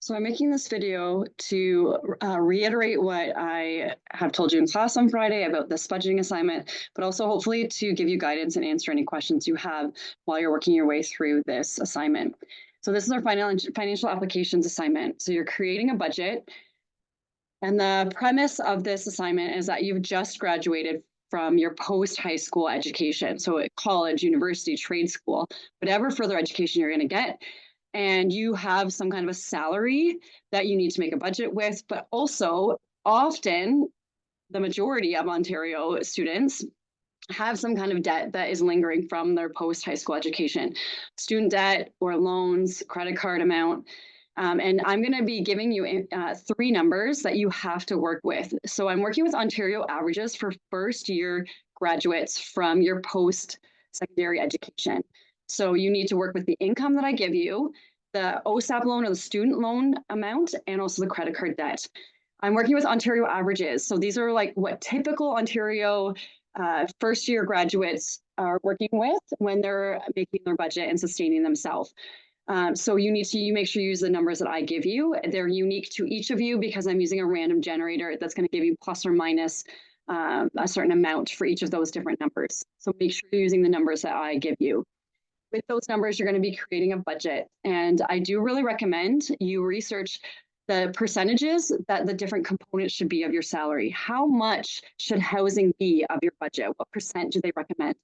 So I'm making this video to reiterate what I have told you in class on Friday about this budgeting assignment, but also hopefully to give you guidance and answer any questions you have while you're working your way through this assignment. So this is our financial applications assignment. So you're creating a budget. And the premise of this assignment is that you've just graduated from your post-high school education. So at college, university, trade school, whatever further education you're going to get, and you have some kind of a salary that you need to make a budget with, but also often the majority of Ontario students have some kind of debt that is lingering from their post-high school education, student debt or loans, credit card amount. And I'm going to be giving you three numbers that you have to work with. So I'm working with Ontario averages for first year graduates from your post-secondary education. So you need to work with the income that I give you, the OSAP loan or the student loan amount, and also the credit card debt. I'm working with Ontario averages. So these are like what typical Ontario first year graduates are working with when they're making their budget and sustaining themselves. So you need to make sure you use the numbers that I give you. They're unique to each of you because I'm using a random generator that's going to give you plus or minus a certain amount for each of those different numbers. So make sure you're using the numbers that I give you. With those numbers, you're going to be creating a budget. And I do really recommend you research the percentages that the different components should be of your salary. How much should housing be of your budget? What percent do they recommend?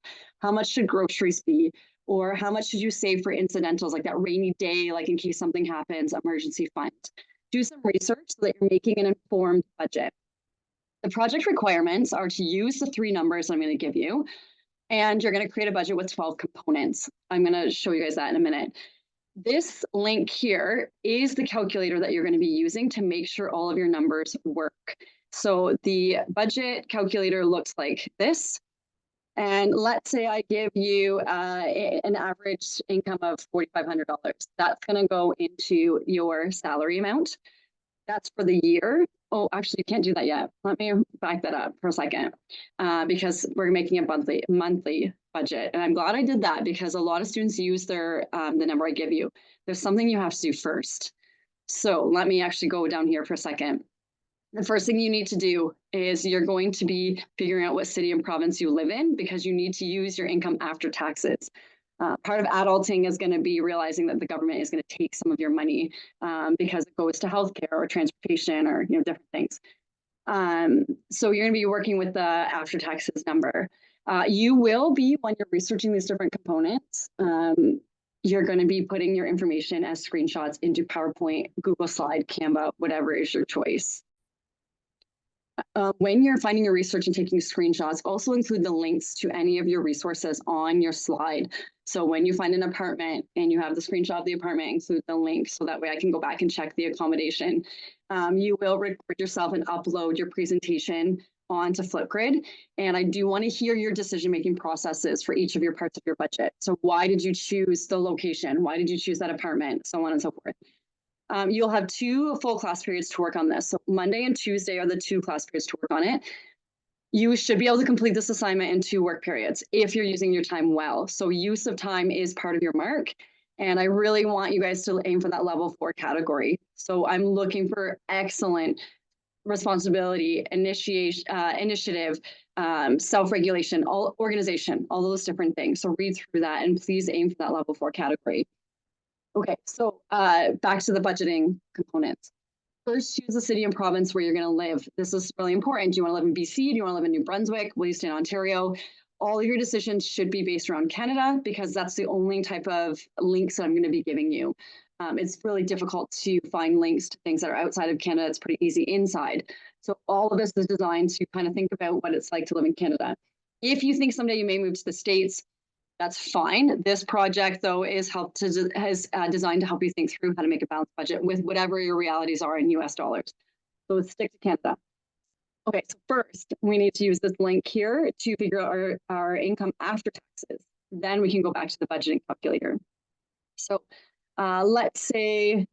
How much should groceries be? Or how much should you save for incidentals like that rainy day, like in case something happens, emergency fund? Do some research so that you're making an informed budget. The project requirements are to use the three numbers I'm going to give you, and you're going to create a budget with 12 components. I'm going to show you guys that in a minute. This link here is the calculator that you're going to be using to make sure all of your numbers work. So the budget calculator looks like this. And let's say I give you an average income of $4,500. That's going to go into your salary amount. That's for the year. Oh, actually, you can't do that yet. Let me back that up for a second because we're making a monthly budget. And I'm glad I did that because a lot of students use the number I give you. There's something you have to do first. So let me actually go down here for a second. The first thing you need to do is you're going to be figuring out what city and province you live in because you need to use your income after taxes. Part of adulting is going to be realizing that the government is going to take some of your money because it goes to healthcare or transportation or different things. So you're going to be working with the after taxes number. You will be, when you're researching these different components, you're going to be putting your information as screenshots into PowerPoint, Google Slide, Canva, whatever is your choice. When you're finding your research and taking screenshots, also include the links to any of your resources on your slide. So when you find an apartment and you have the screenshot of the apartment, include the link so that way I can go back and check the accommodation. You will record yourself and upload your presentation onto Flipgrid. And I do want to hear your decision-making processes for each of your parts of your budget. So why did you choose the location? Why did you choose that apartment? So on and so forth. You'll have 2 full class periods to work on this. So Monday and Tuesday are the 2 class periods to work on it. You should be able to complete this assignment in 2 work periods if you're using your time well. So use of time is part of your mark. And I really want you guys to aim for that level 4 category. So I'm looking for excellent responsibility, initiative, self-regulation, organization, all those different things. So read through that and please aim for that level 4 category. Okay, so back to the budgeting components. First, choose the city and province where you're going to live. This is really important. Do you want to live in BC? Do you want to live in New Brunswick? Will you stay in Ontario? All of your decisions should be based around Canada because that's the only type of links that I'm going to be giving you. It's really difficult to find links to things that are outside of Canada. It's pretty easy inside. So all of this is designed to kind of think about what it's like to live in Canada. If you think someday you may move to the States, that's fine. This project, though, is designed to help you think through how to make a balanced budget with whatever your realities are in US dollars. So let's stick to Canada. Okay, so first, we need to use this link here to figure out our income after taxes. Then we can go back to the budgeting calculator. So let's say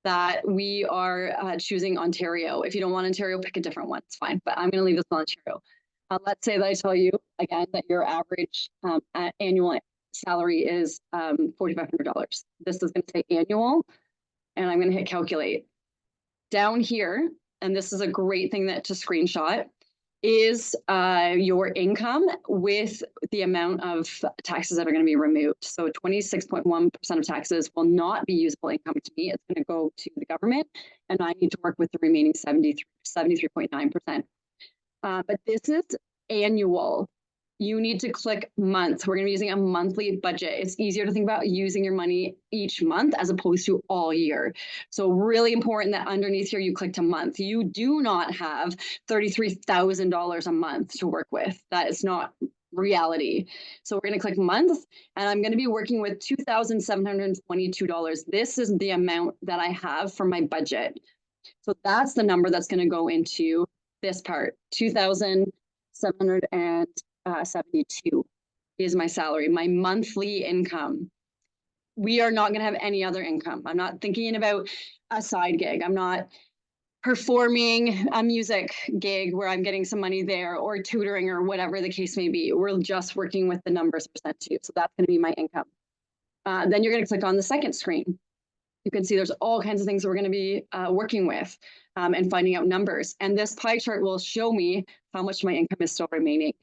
that we are choosing Ontario. If you don't want Ontario, pick a different one. It's fine, but I'm going to leave this on Ontario. Let's say that I tell you, again, that your average annual salary is $4,500. This is going to say annual. and I'm going to hit calculate. Down here, and this is a great thing to screenshot, is your income with the amount of taxes that are going to be removed. So 26.1% of taxes will not be usable income to me. It's going to go to the government, and I need to work with the remaining 73.9%. But this is annual. You need to click month. We're going to be using a monthly budget. It's easier to think about using your money each month as opposed to all year. So really important that underneath here, you click to month. You do not have $33,000 a month to work with. That is not reality. So we're going to click month, and I'm going to be working with $2,722. This is the amount that I have for my budget. So that's the number that's going to go into this part. 2,772 is my salary, my monthly income. We are not going to have any other income. I'm not thinking about a side gig. I'm not performing a music gig where I'm getting some money there, or tutoring, or whatever the case may be. We're just working with the numbers percent too. So that's going to be my income. Then you're going to click on the second screen. You can see there's all kinds of things we're going to be working with and finding out numbers. And this pie chart will show me how much my income is still remaining.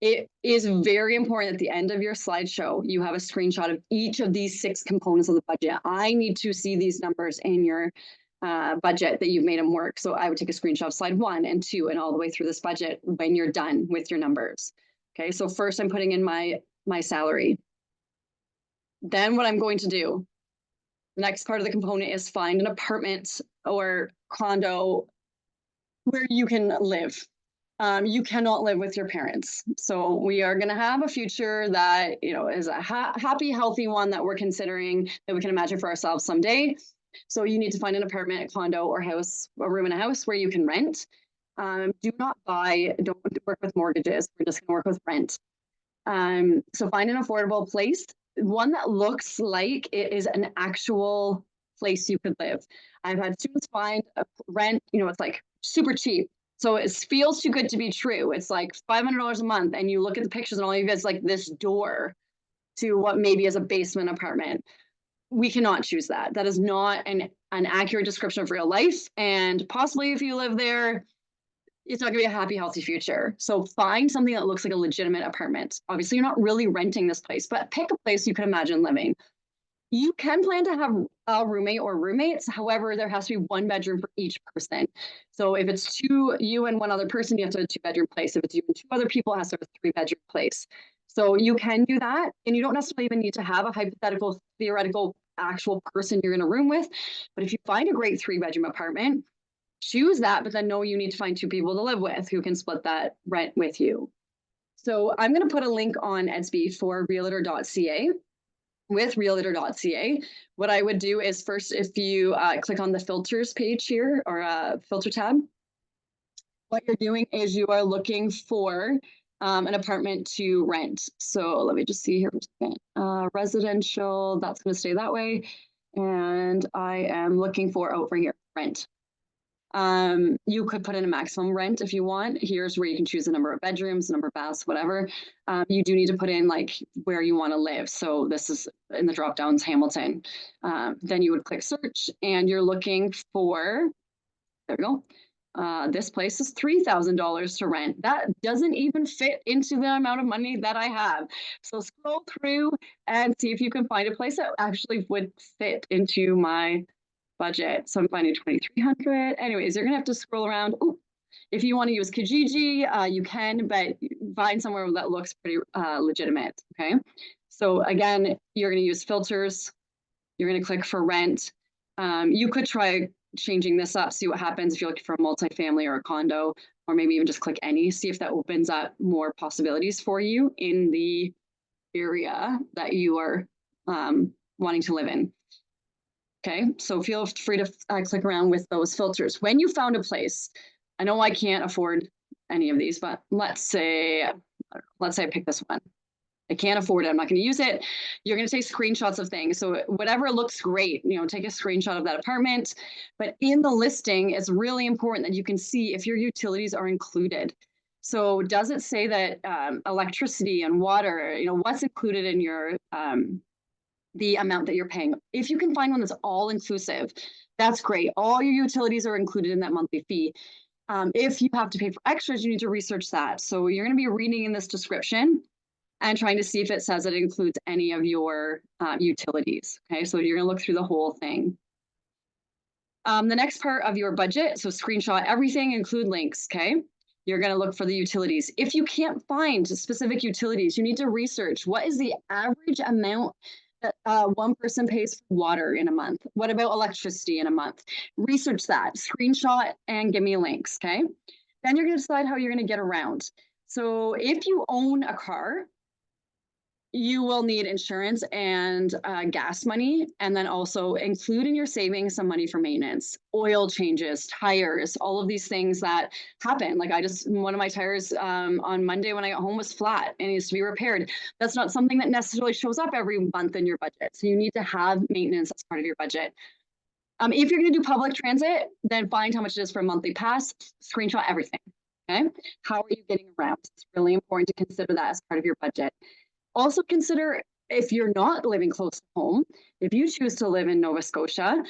It is very important at the end of your slideshow, you have a screenshot of each of these 6 components of the budget. I need to see these numbers in your budget that you've made them work. So I would take a screenshot of slide 1 and 2 and all the way through this budget when you're done with your numbers. Okay, so first I'm putting in my salary. Then what I'm going to do, the next part of the component is find an apartment or condo where you can live. You cannot live with your parents. So we are going to have a future that, is a happy, healthy one that we're considering, that we can imagine for ourselves someday. So you need to find an apartment, a condo, or house, a room in a house where you can rent. Do not buy, don't work with mortgages. We're just going to work with rent. So find an affordable place, one that looks like it is an actual place you could live. I've had students find a rent, it's like super cheap. So it feels too good to be true. It's like $500 a month, and you look at the pictures and all you get is like this door to what maybe is a basement apartment. We cannot choose that. That is not an accurate description of real life. And possibly if you live there, it's not going to be a happy, healthy future. So find something that looks like a legitimate apartment. Obviously, you're not really renting this place, but pick a place you can imagine living. You can plan to have a roommate or roommates. However, there has to be 1 bedroom for each person. So if it's you and 1 other person, you have to have a 2-bedroom place. If it's you and 2 other people, it has to have a 3-bedroom place. So you can do that. And you don't necessarily even need to have a hypothetical, theoretical, actual person you're in a room with. But if you find a great 3-bedroom apartment, choose that, but then know you need to find 2 people to live with who can split that rent with you. So I'm going to put a link on Edsby for realtor.ca. With realtor.ca, what I would do is first, if you click on the filters page here, or filter tab, what you're doing is you are looking for an apartment to rent. So let me just see here for a second. Residential, that's going to stay that way. And I am looking for over here, rent. You could put in a maximum rent if you want. Here's where you can choose the number of bedrooms, number of baths, whatever. You do need to put in like where you want to live. So this is in the drop downs, Hamilton. Then you would click search, and you're looking for, there we go. This place is $3,000 to rent. That doesn't even fit into the amount of money that I have. So scroll through and see if you can find a place that actually would fit into my budget. So I'm finding 2,300. Anyways, you're gonna have to scroll around. Ooh, if you want to use Kijiji, you can, but find somewhere that looks pretty legitimate. Okay. So again, you're gonna use filters. You're gonna click for rent. You could try changing this up, see what happens if you're looking for a multifamily or a condo, or maybe even just click any, see if that opens up more possibilities for you in the area that you are wanting to live in. Okay, so feel free to click around with those filters. When you found a place, I know I can't afford any of these, but let's say I pick this one. I can't afford it. I'm not going to use it. You're going to take screenshots of things. So whatever looks great, take a screenshot of that apartment. But in the listing, it's really important that you can see if your utilities are included. So does it say that electricity and water, what's included in your the amount that you're paying. If you can find one that's all inclusive, that's great. All your utilities are included in that monthly fee. If you have to pay for extras, you need to research that. So you're going to be reading in this description and trying to see if it says it includes any of your utilities. Okay, so you're going to look through the whole thing. The next part of your budget, so screenshot everything, include links. Okay, you're going to look for the utilities. If you can't find specific utilities, you need to research what is the average amount that one person pays for water in a month. What about electricity in a month? Research that, screenshot, and give me links. Okay, then you're going to decide how you're going to get around. So if you own a car, you will need insurance and gas money, and then also include in your savings some money for maintenance, oil changes, tires, all of these things that happen. Like one of my tires on Monday when I got home was flat and needs to be repaired. That's not something that necessarily shows up every month in your budget. So you need to have maintenance as part of your budget. If you're going to do public transit, then find how much it is for a monthly pass, screenshot everything. Okay. How are you getting around? It's really important to consider that as part of your budget. Also consider if you're not living close to home, if you choose to live in Nova Scotia,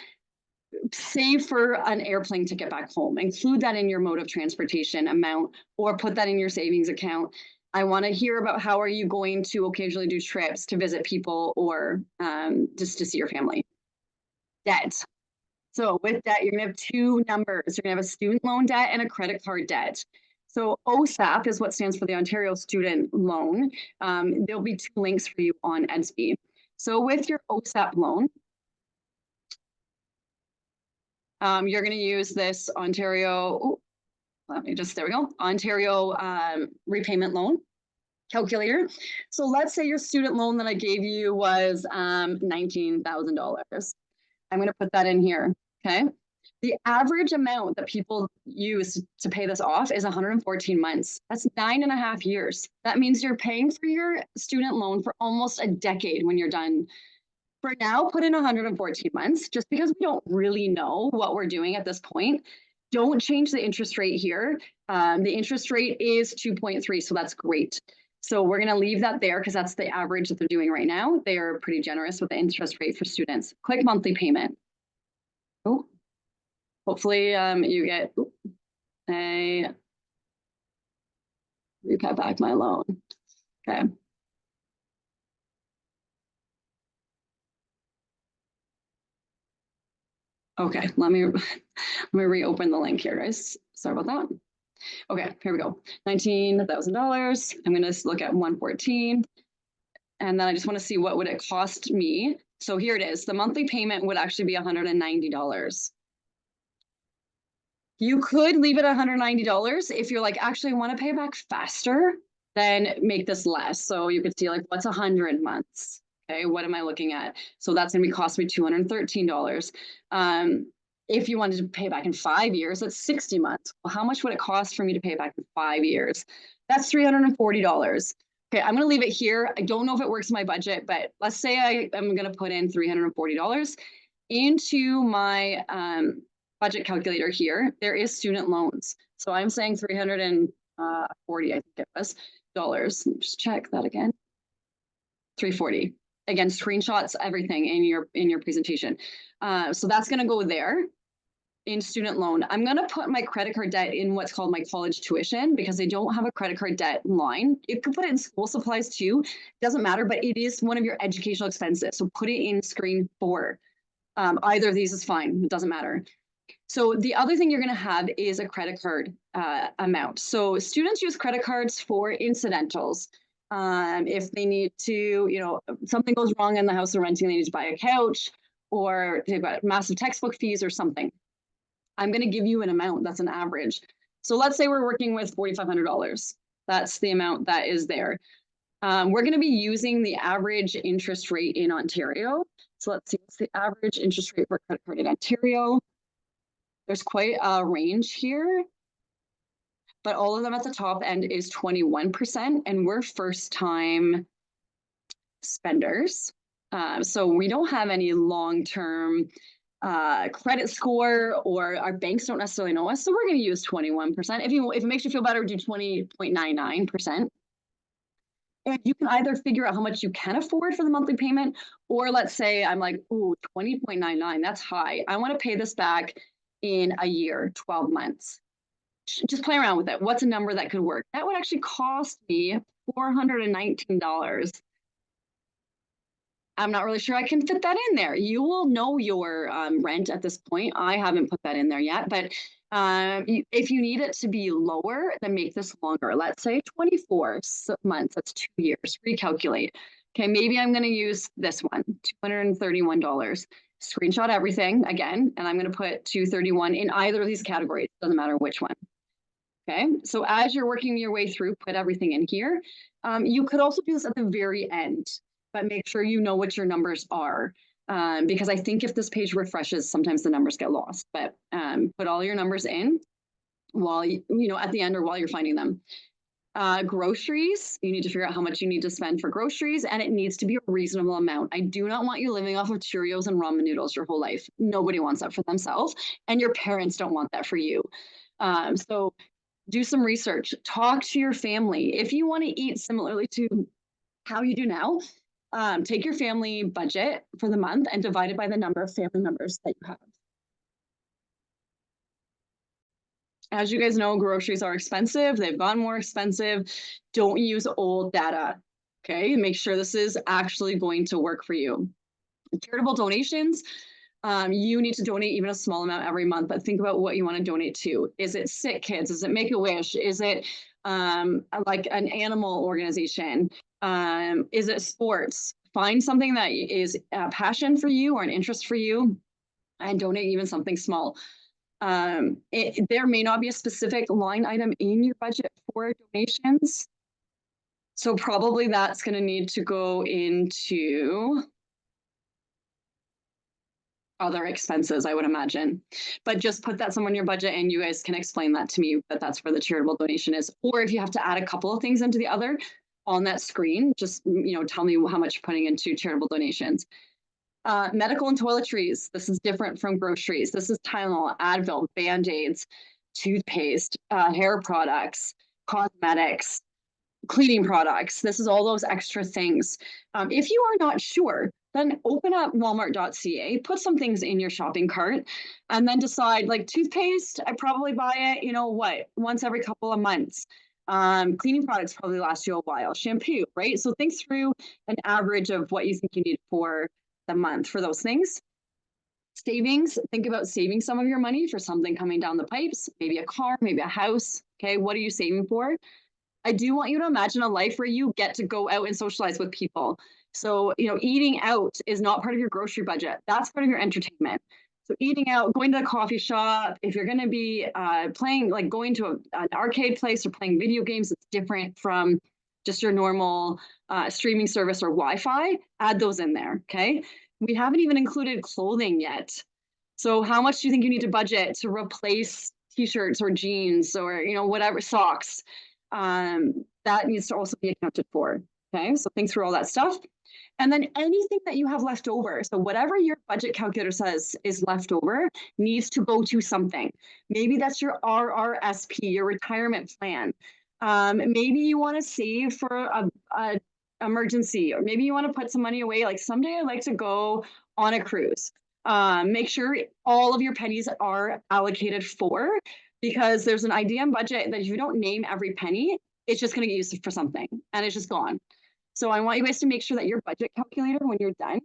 save for an airplane ticket back home. Include that in your mode of transportation amount or put that in your savings account. I want to hear about how are you going to occasionally do trips to visit people or just to see your family. Debt. So with debt, you're going to have two numbers. You're going to have a student loan debt and a credit card debt. So OSAP is what stands for the Ontario Student Loan. There'll be two links for you on Edsby. So with your OSAP loan, you're going to use this Ontario, there we go, Ontario repayment loan calculator. So let's say your student loan that I gave you was $19,000. I'm going to put that in here, okay? The average amount that people use to pay this off is 114 months. That's 9.5 years. That means you're paying for your student loan for almost a decade when you're done. For now, put in 114 months, just because we don't really know what we're doing at this point. Don't change the interest rate here. The interest rate is 2.3, so that's great. So we're going to leave that there because that's the average that they're doing right now. They are pretty generous with the interest rate for students. Click monthly payment. Oh. Hopefully you get a repay back my loan. Okay. Okay, let me reopen the link here, guys. Sorry about that. Okay, here we go. $19,000. I'm going to look at 114. And then I just want to see what would it cost me. So here it is. The monthly payment would actually be $190. You could leave it at $190 if you're like, actually, I want to pay back faster, then make this less. So you could see like, what's 100 months? Okay, what am I looking at? So that's going to cost me $213. If you wanted to pay back in 5 years, that's 60 months. Well, how much would it cost for me to pay back in 5 years? That's $340. Okay, I'm going to leave it here. I don't know if it works in my budget, but let's say I am going to put in $340 into my budget calculator here. There is student loans. So I'm saying 340, I think it was, dollars. Let me just check that again. 340. Again, screenshots, everything in your presentation. So that's going to go there in student loan. I'm going to put my credit card debt in what's called my college tuition because I don't have a credit card debt line. You could put it in school supplies too. Doesn't matter, but it is one of your educational expenses. So put it in screen 4. Either of these is fine. It doesn't matter. So the other thing you're going to have is a credit card amount. So students use credit cards for incidentals. If they need to, something goes wrong in the house they're renting, they need to buy a couch, or they've got massive textbook fees or something. I'm going to give you an amount that's an average. So let's say we're working with $4,500. That's the amount that is there. We're going to be using the average interest rate in Ontario. So let's see, what's the average interest rate for a credit card in Ontario? There's quite a range here, but all of them at the top end is 21%, and we're first-time spenders. So we don't have any long-term credit score, or our banks don't necessarily know us. So we're going to use 21%. If it makes you feel better, do 20.99%. And you can either figure out how much you can afford for the monthly payment, or let's say I'm like, ooh, 20.99, that's high. I want to pay this back in a year, 12 months. Just play around with it. What's a number that could work? That would actually cost me $419. I'm not really sure I can fit that in there. You will know your rent at this point. I haven't put that in there yet, but if you need it to be lower, then make this longer. Let's say 24 months, that's 2 years. Recalculate. Okay, maybe I'm going to use this one, $231. Screenshot everything again, and I'm going to put 231 in either of these categories. Doesn't matter which one. Okay, so as you're working your way through, put everything in here. You could also do this at the very end, but make sure you know what your numbers are. Because I think if this page refreshes, sometimes the numbers get lost, but put all your numbers in while at the end or while you're finding them. Groceries, you need to figure out how much you need to spend for groceries, and it needs to be a reasonable amount. I do not want you living off of Cheerios and ramen noodles your whole life. Nobody wants that for themselves, and your parents don't want that for you. So do some research, talk to your family. If you want to eat similarly to how you do now, take your family budget for the month and divide it by the number of family members that you have. As you guys know, groceries are expensive. They've gotten more expensive. Don't use old data. Okay, make sure this is actually going to work for you. Charitable donations, you need to donate even a small amount every month, but think about what you want to donate to. Is it sick kids? Is it Make-A-Wish? Is it like an animal organization? Is it sports? Find something that is a passion for you or an interest for you and donate even something small. There may not be a specific line item in your budget for donations. So probably that's going to need to go into other expenses, I would imagine. But just put that somewhere in your budget and you guys can explain that to me, that that's where the charitable donation is. Or if you have to add a couple of things into the other on that screen, just tell me how much you're putting into charitable donations. Medical and toiletries, this is different from groceries. This is Tylenol, Advil, Band-Aids, toothpaste, hair products, cosmetics, cleaning products. This is all those extra things. If you are not sure, then open up walmart.ca, put some things in your shopping cart, and then decide, like toothpaste, I probably buy it, once every couple of months. Cleaning products probably last you a while. Shampoo, right? So think through an average of what you think you need for the month for those things. Savings, think about saving some of your money for something coming down the pipes, maybe a car, maybe a house. Okay, what are you saving for? I do want you to imagine a life where you get to go out and socialize with people. So, eating out is not part of your grocery budget. That's part of your entertainment. So eating out, going to a coffee shop, if you're going to be playing, like going to an arcade place or playing video games, it's different from just your normal streaming service or Wi-Fi. Add those in there, okay? We haven't even included clothing yet. So how much do you think you need to budget to replace t-shirts or jeans or, whatever, socks? That needs to also be accounted for. Okay, so think through all that stuff. And then anything that you have left over, so whatever your budget calculator says is left over, needs to go to something. Maybe that's your RRSP, your retirement plan. Maybe you want to save for a emergency, or maybe you want to put some money away. Like someday I'd like to go on a cruise. Make sure all of your pennies are allocated for, because there's an IDM budget that if you don't name every penny, it's just going to get used for something and it's just gone. So I want you guys to make sure that your budget calculator, when you're done,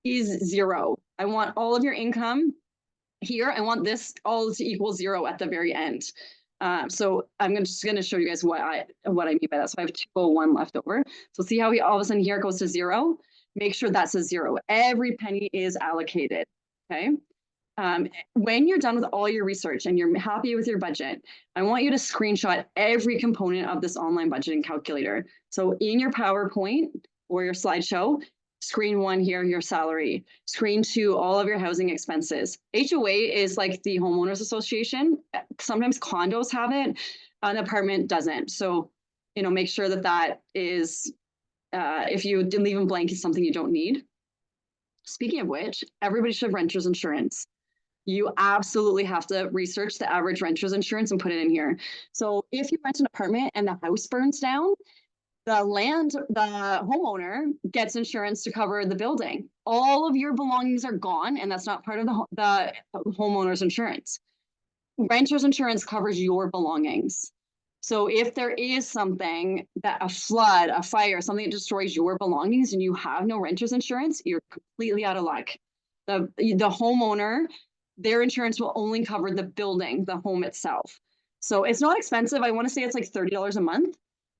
is zero. I want all of your income here. I want this all to equal zero at the very end. So I'm just going to show you guys what I mean by that. So I have 201 left over. So see how all of a sudden here it goes to zero? Make sure that's a zero. Every penny is allocated. Okay. When you're done with all your research and you're happy with your budget, I want you to screenshot every component of this online budgeting calculator. So in your PowerPoint or your slideshow, screen 1 here, your salary. Screen 2, all of your housing expenses. HOA is like the homeowners association. Sometimes condos have it, an apartment doesn't. So, make sure that is, if you leave them blank, is something you don't need. Speaking of which, everybody should have renter's insurance. You absolutely have to research the average renter's insurance and put it in here. So if you rent an apartment and the house burns down, the homeowner gets insurance to cover the building. All of your belongings are gone, and that's not part of the homeowner's insurance. Renter's insurance covers your belongings. So if there is something that a flood, a fire, something that destroys your belongings and you have no renter's insurance, you're completely out of luck. The homeowner, their insurance will only cover the building, the home itself. So it's not expensive. I want to say it's like $30 a month.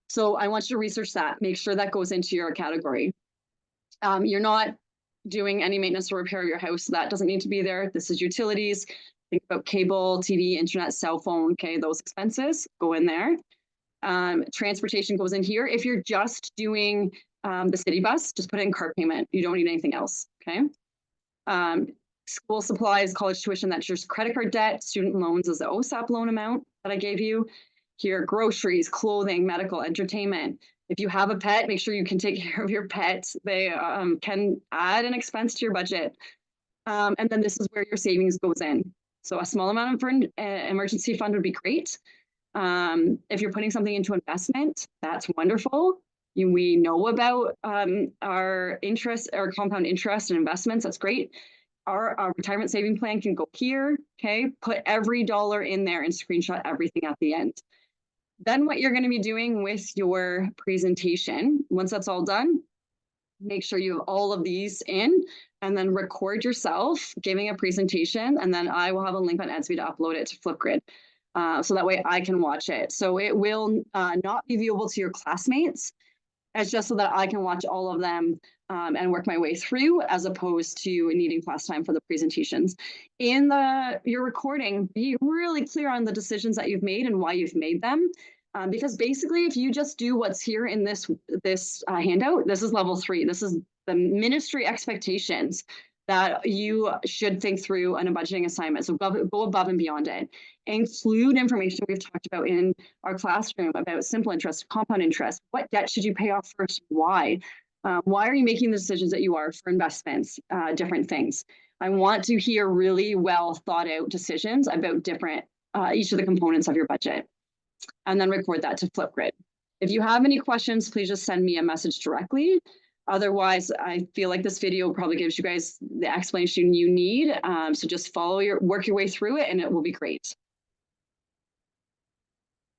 So I want you to research that. Make sure that goes into your category. You're not doing any maintenance or repair of your house. So that doesn't need to be there. This is utilities. Think about cable, TV, internet, cell phone. Okay, those expenses go in there. Transportation goes in here. If you're just doing the city bus, just put it in car payment. You don't need anything else. Okay. School supplies, college tuition, that's your credit card debt. Student loans is the OSAP loan amount that I gave you. Here, groceries, clothing, medical, entertainment. If you have a pet, make sure you can take care of your pet. They can add an expense to your budget. And then this is where your savings goes in. So a small amount of emergency fund would be great. If you're putting something into investment, that's wonderful. We know about our interest, our compound interest and investments. That's great. Our retirement saving plan can go here. Okay, put every dollar in there and screenshot everything at the end. Then what you're going to be doing with your presentation, once that's all done, make sure you have all of these in and then record yourself giving a presentation. And then I will have a link on Edsby to upload it to Flipgrid. So that way I can watch it. So it will not be viewable to your classmates. It's just so that I can watch all of them and work my way through, as opposed to needing class time for the presentations. In your recording, be really clear on the decisions that you've made and why you've made them. Because basically, if you just do what's here in this handout, this is level 3. This is the ministry expectations that you should think through on a budgeting assignment. So go above and beyond it. Include information we've talked about in our classroom about simple interest, compound interest. What debt should you pay off first? Why? Why are you making the decisions that you are for investments, different things? I want to hear really well thought out decisions about different, each of the components of your budget. And then record that to Flipgrid. If you have any questions, please just send me a message directly. Otherwise, I feel like this video probably gives you guys the explanation you need. So just work your way through it and it will be great.